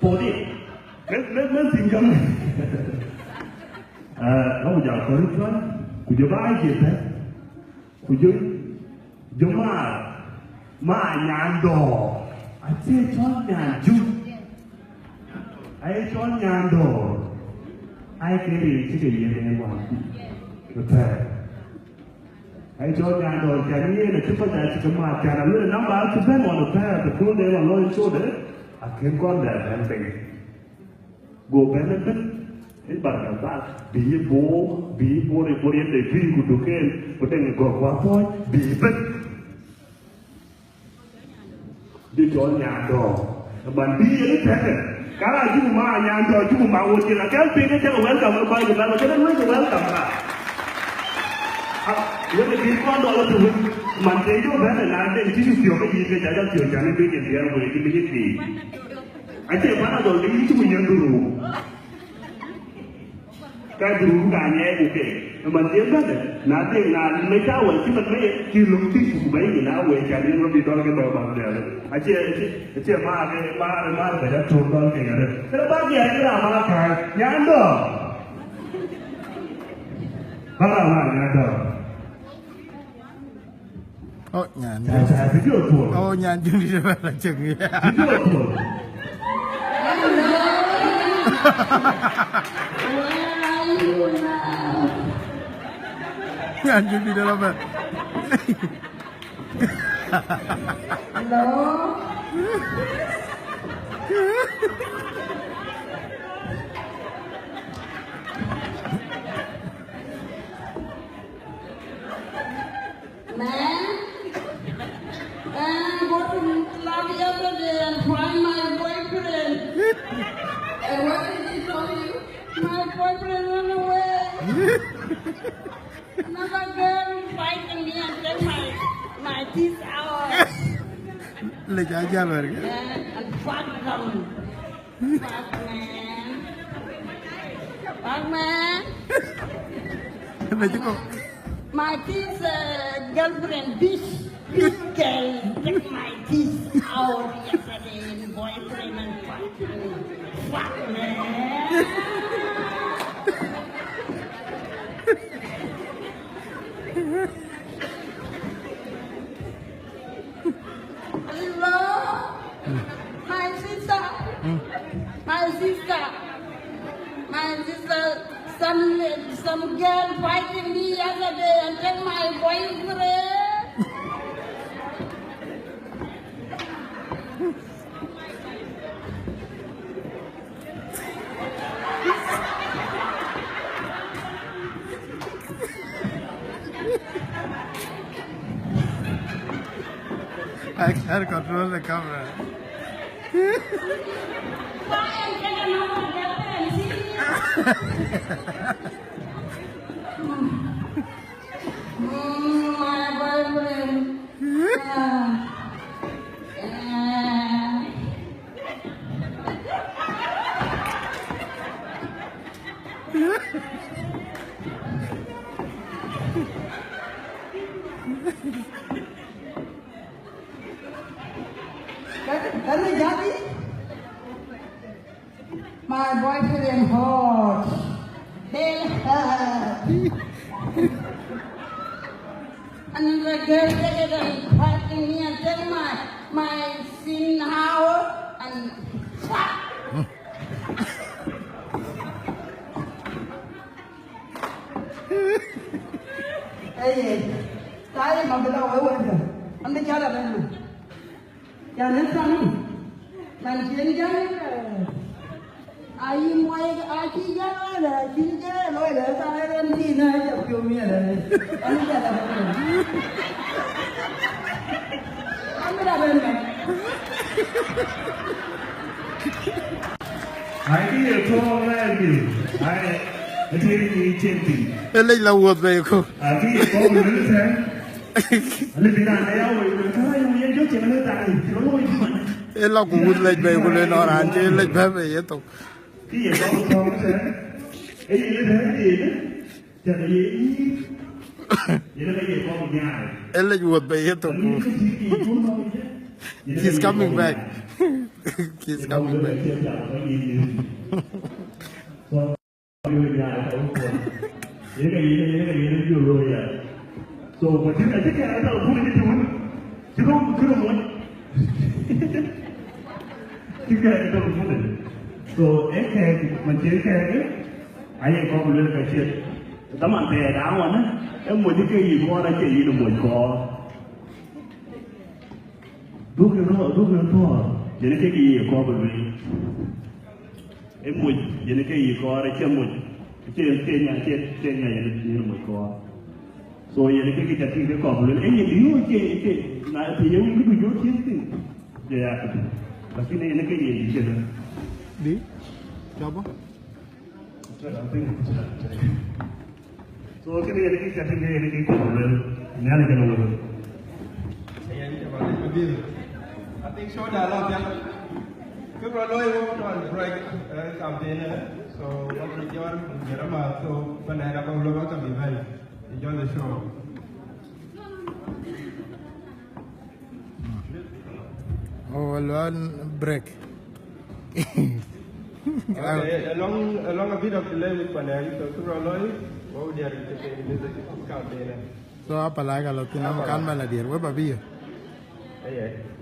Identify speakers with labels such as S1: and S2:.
S1: body men tinggal kamu jangan korupsi kujo baik kita kujo jomar ma nyando aje chon nyanju ai chon nyando ai kiri chike yene wa betul ai chon nyando jadi ni cepat dah cuma macam lu nampak tu kan orang betul betul dia orang loy show deh akhir kon dah penting gua pengen ini barang apa bibo ni korean deh bibo tu kan betul ni gua apa bibo di chon nyando bandi ni kan kalau cuma nyando cuma wujud kan pengen cakap welcome apa itu kalau cakap welcome lah Yang di kondo itu mantai juga benar nanti itu juga kita jaga juga jangan bikin dia boleh dimiliki. Aja mana dulu itu punya dulu. Kayak dulu kayaknya oke. Mantai benar nanti mereka awal cuma mereka kilo tisu bayi lah awal jadi lebih dulu ke bawah dia. Aja mana baca contoh kayak ada. Kenapa dia ada malah kayak nyando. Malah nyando.
S2: Oh nyanyi.
S1: Oh
S2: nyanyi di sebelah lajeng ya. Nyanyi di dalam.
S3: Halo. Find my boyfriend. And what did he tell you? My boyfriend ran away. Another girl fighting me and take my teeth out.
S2: Lagi aja loh.
S3: And fuck them. Fuck man. Fuck man.
S2: Lagi kok.
S3: My teeth girlfriend bitch. This girl took my teeth out yesterday and boyfriend and fuck man. Hello? My sister. Some girl fighting me yesterday and took my boyfriend.
S2: I can't control the camera.
S3: My boyfriend. My boyfriend hot. Hell hot. Another girl fighting me and tell my sin how and fuck. Hey, tayo mabilang awal ka. Ano kaya na? Yan ang sami. Nandiyan dyan. Ai moi ai chi ra là chi ra nói là sao em đi nơi chụp chung như này anh ra là anh mới ra bên này
S1: ai đi được không ai đi ai thế thì trên thì
S2: Lấy lâu rồi về không?
S1: cái gì có người nữa thế lên đi làm đây đâu rồi thôi em yên trước chị mà lên tại nó lôi
S2: Lâu cũng lên về cũng lên nó ăn chứ lên về về vậy tục.
S1: cái gì có không thế cái gì thế gì đó chờ cái gì vậy nó cái gì có một nhà
S2: Lên về vậy tục. He's coming back. Kiss
S1: Không
S2: coming
S1: được
S2: back.
S1: chia sẻ với gì so yêu nhà không còn những cái gì nó nhiều rồi à so mà chứ là tất cả nó không được chú chứ không muốn chứ cái nó không muốn so ấy cái mình chơi cái ấy ai có một lần cái chuyện tấm ảnh bè đá mà á em muốn những cái gì qua đây cái gì nó muốn có lúc nó thôi những cái gì có bởi vì em muốn những cái gì có đây chưa muốn trên nhà những muốn có rồi những cái chặt cái có bởi vì em nhìn yếu cái là thì những cái yếu chiến thì vậy à lakini những cái gì chứ
S2: Đi. Coba.
S1: So cái này cái chặt cái có bởi vì nhà này cái nó
S4: I think so that lot yeah. Cứ rồi lôi vô toàn break campaign so what we join Jerama so when I have a lot of event you join the show.
S2: Oh, one break.
S4: Okay, along a bit of delay with Panay, so cứ rồi lôi vô there in the campaign.
S2: So apa lagi kalau kita makan malah dia, apa biar?
S4: Yeah.